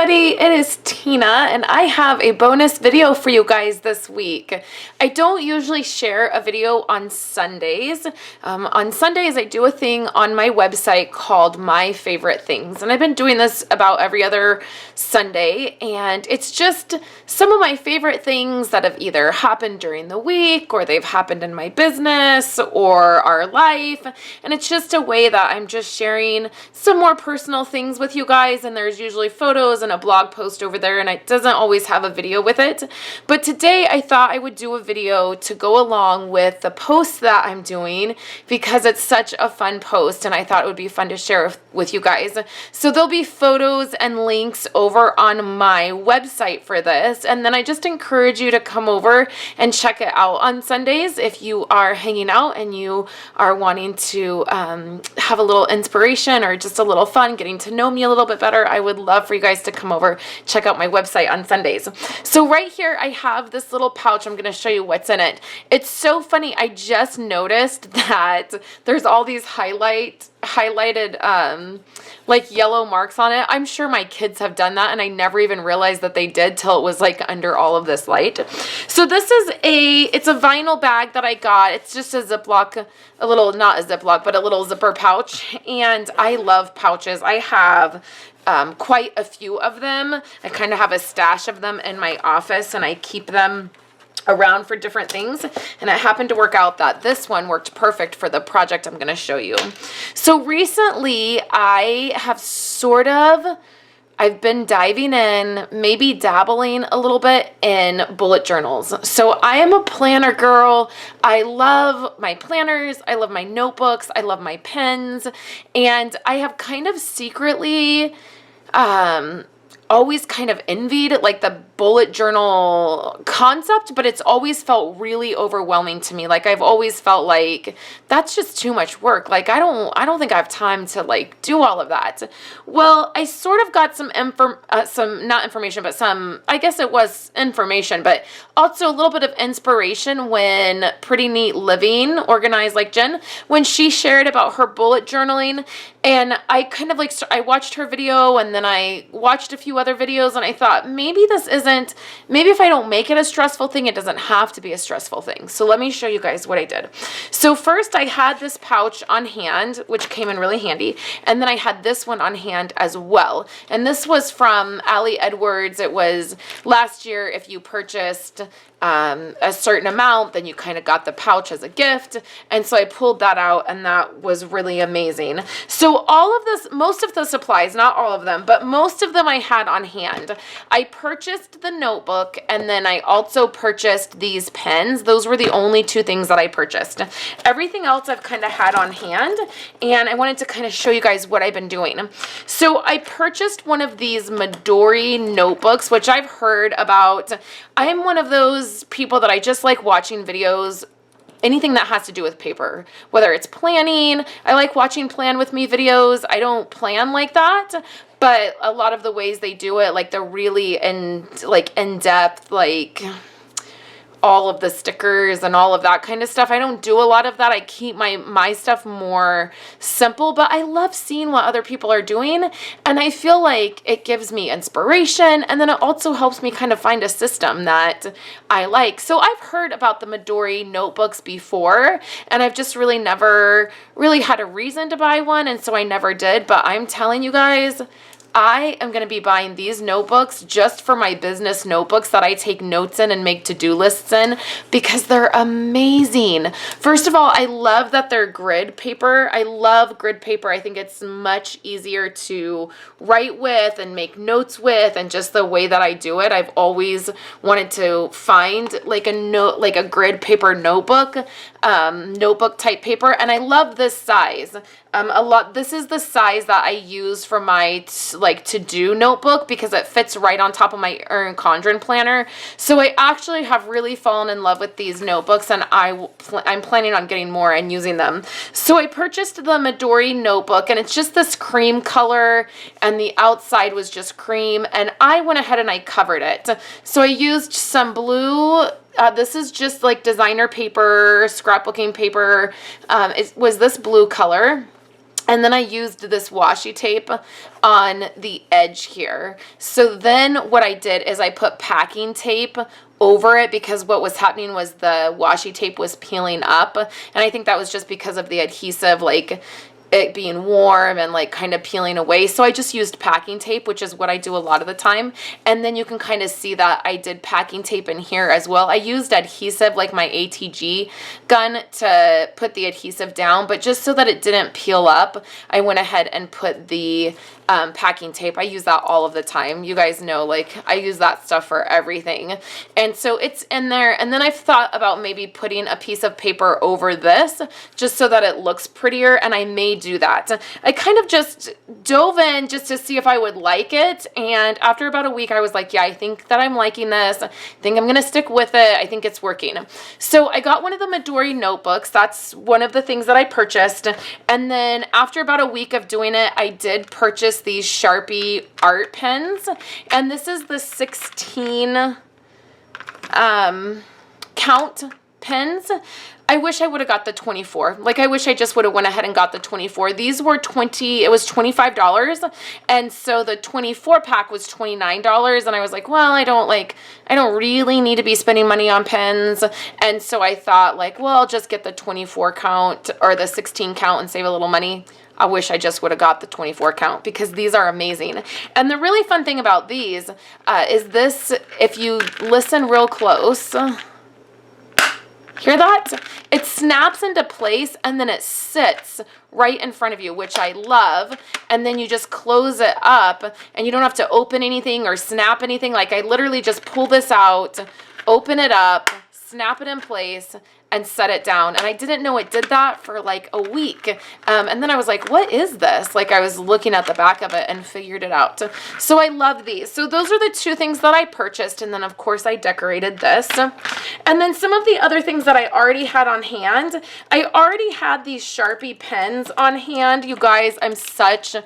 everybody, it is Tina and I have a bonus video for you guys this week. I don't usually share a video on Sundays. On Sundays I do a thing on my website called My Favorite Things, and I've been doing this about every other Sunday, and it's just some of my favorite things that have either happened during the week or they've happened in my business or our life, and it's just a way that I'm just sharing some more personal things with you guys, and there's usually photos and a blog post over there, and it doesn't always have a video with it. But today I thought I would do a video to go along with the post that I'm doing because it's such a fun post and I thought it would be fun to share with you guys. So there'll be photos and links over on my website for this, and then I just encourage you to come over and check it out on Sundays if you are hanging out and you are wanting to have a little inspiration or just a little fun, getting to know me a little bit better. I would love for you guys to come over, check out my website on Sundays. So right here I have this little pouch. I'm going to show you what's in it. It's so funny. I just noticed that there's all these highlighted like yellow marks on it. I'm sure my kids have done that and I never even realized that they did till it was like under all of this light. So this is it's a vinyl bag that I got. It's just a Ziploc, a little, not a Ziploc, but a little zipper pouch, and I love pouches. I have quite a few of them. I kind of have a stash of them in my office and I keep them around for different things, and it happened to work out that this one worked perfect for the project I'm going to show you. So recently I've been diving in, maybe dabbling a little bit in bullet journals. So I am a planner girl. I love my planners. I love my notebooks. I love my pens, and I have kind of secretly always kind of envied like the bullet journal concept, but it's always felt really overwhelming to me. Like I've always felt like that's just too much work. Like I don't think I have time to like do all of that. Well, I sort of got some not information, but some, I guess it was information, but also a little bit of inspiration when Pretty Neat Living, organized like Jen, when she shared about her bullet journaling, and I kind of like, I watched her video and then I watched a few other videos and I thought maybe if I don't make it a stressful thing, it doesn't have to be a stressful thing. So let me show you guys what I did. So first I had this pouch on hand, which came in really handy, and then I had this one on hand as well. And this was from Ali Edwards. It was last year. If you purchased a certain amount, then you kind of got the pouch as a gift, and so I pulled that out, and that was really amazing. So all of this, most of the supplies, not all of them, but most of them I had on hand. I purchased the notebook, and then I also purchased these pens. Those were the only two things that I purchased. Everything else I've kind of had on hand, and I wanted to kind of show you guys what I've been doing. So I purchased one of these Midori notebooks, which I've heard about. I am one of those people that I just like watching videos, anything that has to do with paper, whether it's planning. I like watching plan with me videos. I don't plan like that, but a lot of the ways they do it, like the really in-depth, like all of the stickers and all of that kind of stuff. I don't do a lot of that. I keep my stuff more simple, but I love seeing what other people are doing, and I feel like it gives me inspiration, and then it also helps me kind of find a system that I like. So I've heard about the Midori notebooks before, and I've just really never really had a reason to buy one, and so I never did. But I'm telling you guys, I am going to be buying these notebooks just for my business notebooks that I take notes in and make to-do lists in, because they're amazing. First of all, I love that they're grid paper. I love grid paper. I think it's much easier to write with and make notes with, and just the way that I do it. I've always wanted to find like a grid paper notebook, notebook type paper, and I love this size. This is the size that I use for my to-do notebook because it fits right on top of my Erin Condren planner. So I actually have really fallen in love with these notebooks, and I'm planning on getting more and using them. So I purchased the Midori notebook, and it's just this cream color, and the outside was just cream, and I went ahead and I covered it. So I used some blue. This is just like designer paper, scrapbooking paper. It was this blue color. And then I used this washi tape on the edge here. So then what I did is I put packing tape over it because what was happening was the washi tape was peeling up. And I think that was just because of the adhesive, like it being warm and like kind of peeling away. So I just used packing tape, which is what I do a lot of the time. And then you can kind of see that I did packing tape in here as well. I used adhesive, like my ATG gun, to put the adhesive down, but just so that it didn't peel up, I went ahead and put the packing tape. I use that all of the time. You guys know, like, I use that stuff for everything. And so it's in there. And then I've thought about maybe putting a piece of paper over this just so that it looks prettier. And I may do that. I kind of just dove in just to see if I would like it. And after about a week, I was like, yeah, I think that I'm liking this. I think I'm going to stick with it. I think it's working. So I got one of the Midori notebooks. That's one of the things that I purchased. And then after about a week of doing it, I did purchase these Sharpie art pens, and this is the 16 count pens. I wish I would have got the 24. Like, I wish I just would have went ahead and got the 24. These were it was $25, and so the 24 pack was $29, and I was like, well, I don't really need to be spending money on pens. And so I thought, like, well, I'll just get the 24 count or the 16 count and save a little money. I wish I just would have got the 24 count because these are amazing. And the really fun thing about these is this, if you listen real close, hear that? It snaps into place and then it sits right in front of you, which I love. And then you just close it up and you don't have to open anything or snap anything. Like, I literally just pull this out, open it up, snap it in place, and set it down. And I didn't know it did that for like a week. And then I was like, what is this? Like, I was looking at the back of it and figured it out. So I love these. So those are the two things that I purchased. And then of course I decorated this. And then some of the other things that I already had on hand, I already had these Sharpie pens on hand. You guys, I'm such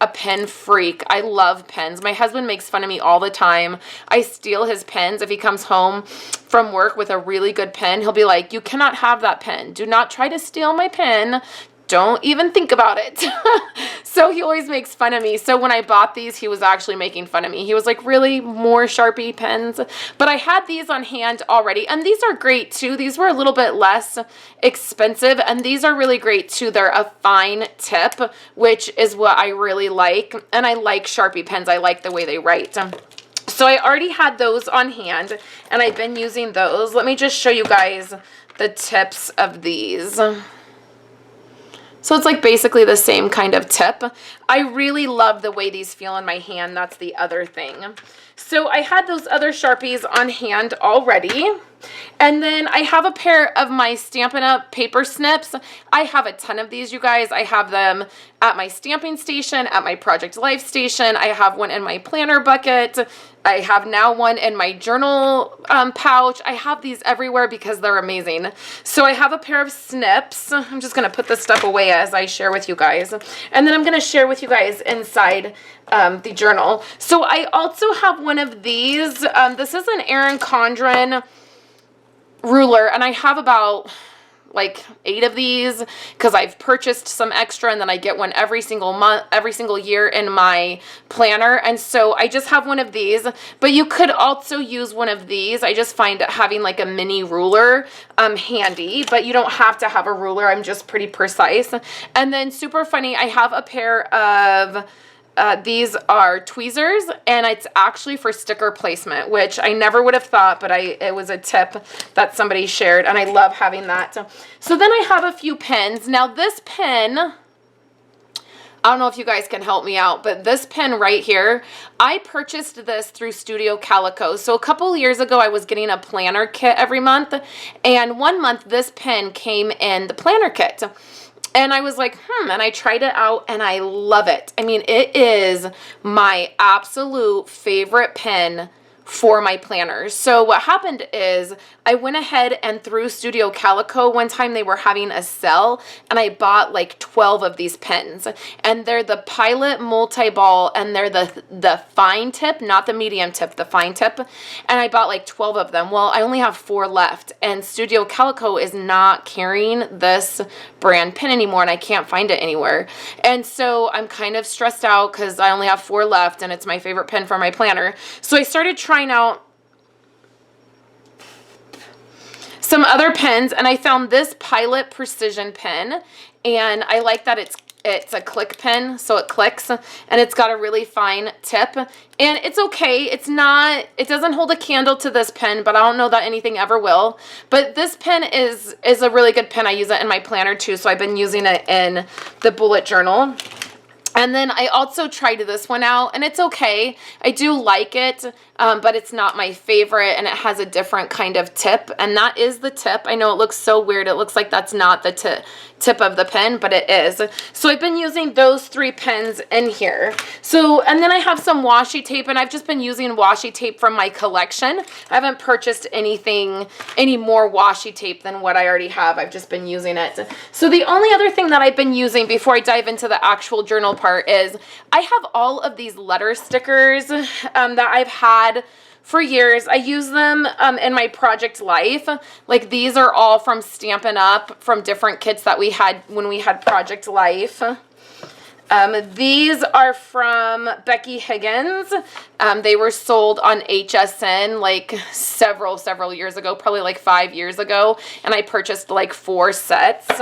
a pen freak. I love pens. My husband makes fun of me all the time. I steal his pens. If he comes home from work with a really good pen, he'll be like, you cannot have that pen. Do not try to steal my pen. Don't even think about it. So he always makes fun of me. So when I bought these, he was actually making fun of me. He was like, really, more Sharpie pens? But I had these on hand already, and these are great too. These were a little bit less expensive, and these are really great too. They're a fine tip, which is what I really like. And I like Sharpie pens. I like the way they write. So I already had those on hand, and I've been using those. Let me just show you guys the tips of these. So it's like basically the same kind of tip. I really love the way these feel in my hand. That's the other thing. So I had those other Sharpies on hand already. And then I have a pair of my Stampin' Up! Paper snips. I have a ton of these, you guys. I have them at my stamping station, at my Project Life station. I have one in my planner bucket. I have now one in my journal pouch. I have these everywhere because they're amazing. So I have a pair of snips. I'm just going to put this stuff away as I share with you guys. And then I'm going to share with you guys inside the journal. So I also have one of these. This is an Erin Condren ruler, and I have about like 8 of these because I've purchased some extra, and then I get one every single month, every single year in my planner. And so I just have one of these, but you could also use one of these. I just find having like a mini ruler handy, but you don't have to have a ruler. I'm just pretty precise. And then super funny, I have a pair of these are tweezers, and it's actually for sticker placement, which I never would have thought, but it was a tip that somebody shared, and I love having that. So then I have a few pens. Now this pen, I don't know if you guys can help me out, but this pen right here, I purchased this through Studio Calico. So a couple years ago, I was getting a planner kit every month, and one month this pen came in the planner kit. And I was like, and I tried it out, and I love it. I mean, it is my absolute favorite pen for my planners. So what happened is I went ahead and through Studio Calico one time they were having a sale and I bought like 12 of these pens, and they're the Pilot multi-ball and they're the fine tip, not the medium tip, the fine tip, and I bought like 12 of them. Well, I only have 4 left and Studio Calico is not carrying this brand pen anymore and I can't find it anywhere. And so I'm kind of stressed out because I only have 4 left and it's my favorite pen for my planner. So I started trying out some other pens and I found this Pilot Precision pen, and I like that it's a click pen, so it clicks, and it's got a really fine tip, and it's okay. It doesn't hold a candle to this pen, but I don't know that anything ever will. But this pen is a really good pen. I use it in my planner too, so I've been using it in the bullet journal. And then I also tried this one out, and it's okay. I do like it, but it's not my favorite, and it has a different kind of tip, and that is the tip. I know it looks so weird. It looks like that's not the tip of the pen, but it is. So I've been using those 3 pens in here. So, and then I have some washi tape, and I've just been using washi tape from my collection. I haven't purchased any more washi tape than what I already have. I've just been using it. So the only other thing that I've been using before I dive into the actual journal part is I have all of these letter stickers that I've had for years. I use them in my project life. Like these are all from Stampin' Up! From different kits that we had when we had Project Life. These are from Becky Higgins. They were sold on HSN like several years ago, probably like 5 years ago, and I purchased like 4 sets.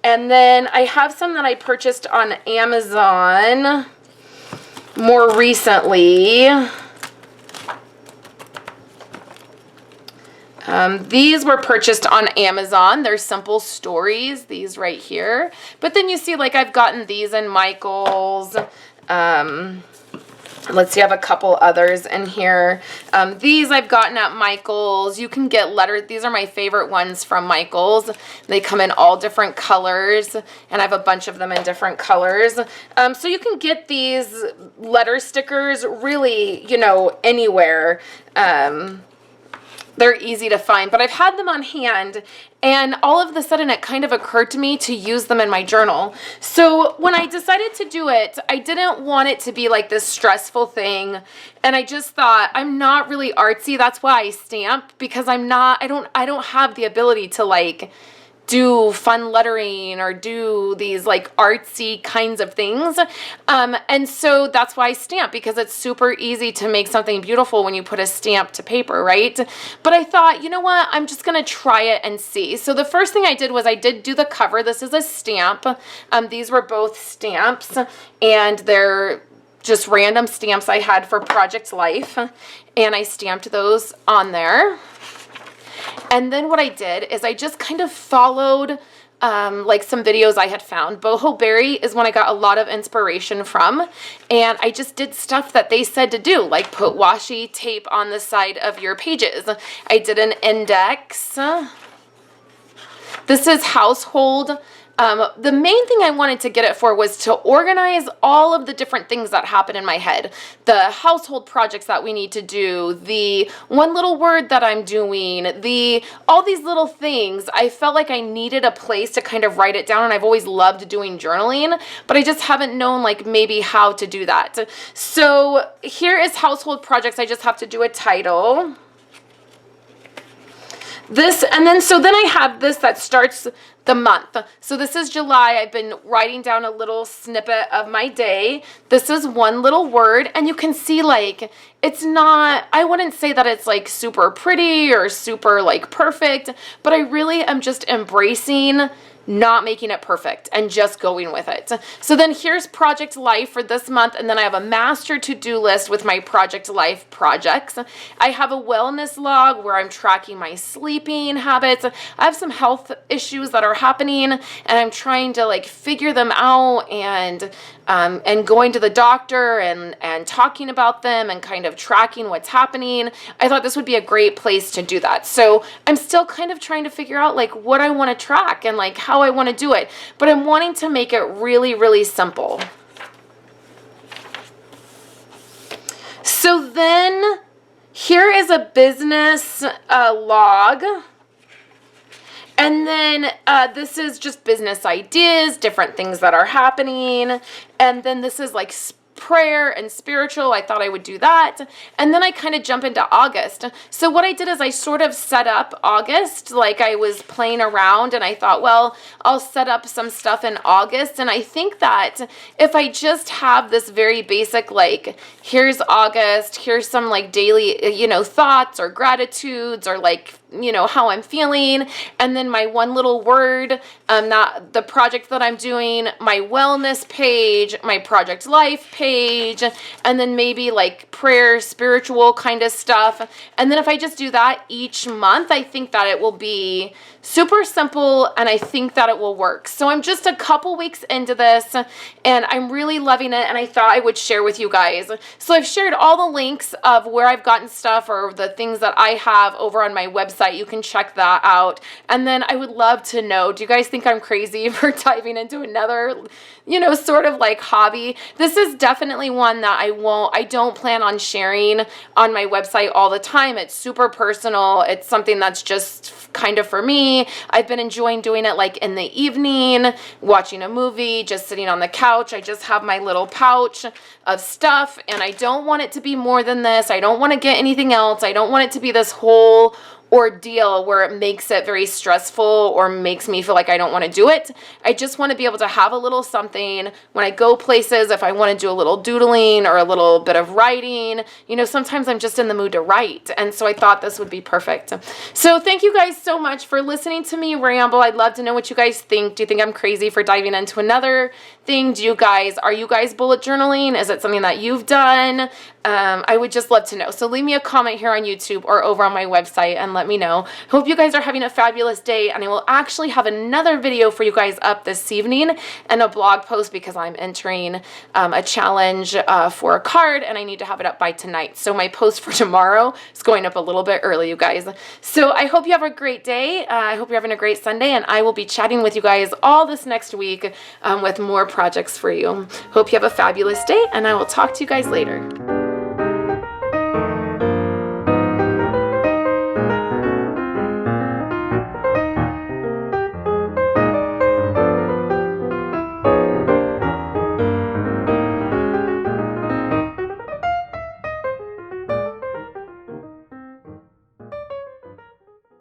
And then I have some that I purchased on Amazon more recently. These were purchased on Amazon. They're Simple Stories, these right here. But then you see, like, I've gotten these in Michael's. Let's see, I have a couple others in here. These I've gotten at Michael's. You can get these are my favorite ones from Michael's. They come in all different colors, and I have a bunch of them in different colors. So you can get these letter stickers really, you know, anywhere. They're easy to find, but I've had them on hand, and all of a sudden it kind of occurred to me to use them in my journal. So when I decided to do it, I didn't want it to be like this stressful thing, and I just thought, I'm not really artsy. That's why I stamp, because I don't have the ability to like do fun lettering or do these like artsy kinds of things. And so that's why I stamp, because it's super easy to make something beautiful when you put a stamp to paper, right? But I thought, you know what, I'm just gonna try it and see. So the first thing I did was I did do the cover. This is a stamp. These were both stamps, and they're just random stamps I had for Project Life, and I stamped those on there. And then what I did is I just kind of followed like some videos I had found. Boho Berry is one I got a lot of inspiration from, and I just did stuff that they said to do, like put washi tape on the side of your pages. I did an index. This is household. The main thing I wanted to get it for was to organize all of the different things that happen in my head. The household projects that we need to do, the one little word that I'm doing, all these little things. I felt like I needed a place to kind of write it down, and I've always loved doing journaling, but I just haven't known like maybe how to do that. So here is household projects. I just have to do a title. This, and then so then I have this that starts the month. So this is July. I've been writing down a little snippet of my day. This is one little word, and you can see like it's not, I wouldn't say that it's like super pretty or super like perfect, but I really am just embracing not making it perfect and just going with it. So then here's Project Life for this month, and then I have a master to-do list with my Project Life projects. I have a wellness log where I'm tracking my sleeping habits. I have some health issues that are happening, and I'm trying to like figure them out, and going to the doctor and talking about them and kind of tracking what's happening. I thought this would be a great place to do that. So I'm still kind of trying to figure out like what I want to track and like how I want to do it, but I'm wanting to make it really, really simple. So then here is a business log. And then this is just business ideas, different things that are happening. And then this is like prayer and spiritual. I thought I would do that. And then I kind of jump into August. So what I did is I sort of set up August, like I was playing around, and I thought, well, I'll set up some stuff in August. And I think that if I just have this very basic, like, here's August, here's some like daily, you know, thoughts or gratitudes or like, you know, how I'm feeling, and then my one little word, not the project that I'm doing, my wellness page, my project life page, and then maybe like prayer, spiritual kind of stuff. And then if I just do that each month, I think that it will be super simple, and I think that it will work. So I'm just a couple weeks into this, and I'm really loving it, and I thought I would share with you guys. So I've shared all the links of where I've gotten stuff or the things that I have over on my website. You can check that out. And then I would love to know, do you guys think I'm crazy for diving into another, you know, sort of like hobby? This is definitely one that I don't plan on sharing on my website all the time. It's super personal. It's something that's just kind of for me. I've been enjoying doing it like in the evening, watching a movie, just sitting on the couch. I just have my little pouch of stuff, and I don't want it to be more than this. I don't want to get anything else. I don't want it to be this whole ordeal where it makes it very stressful or makes me feel like I don't want to do it. I just want to be able to have a little something when I go places. If I want to do a little doodling or a little bit of writing, you know, sometimes I'm just in the mood to write, and so I thought this would be perfect. So thank you guys so much for listening to me ramble. I'd love to know what you guys think. Do you think I'm crazy for diving into another thing? Are you guys bullet journaling? Is it something that you've done? I would just love to know. So leave me a comment here on YouTube or over on my website and let me know. Hope you guys are having a fabulous day, and I will actually have another video for you guys up this evening and a blog post because I'm entering a challenge for a card, and I need to have it up by tonight. So my post for tomorrow is going up a little bit early, you guys. So I hope you have a great day. I hope you're having a great Sunday, and I will be chatting with you guys all this next week with more projects for you. Hope you have a fabulous day, and I will talk to you guys later.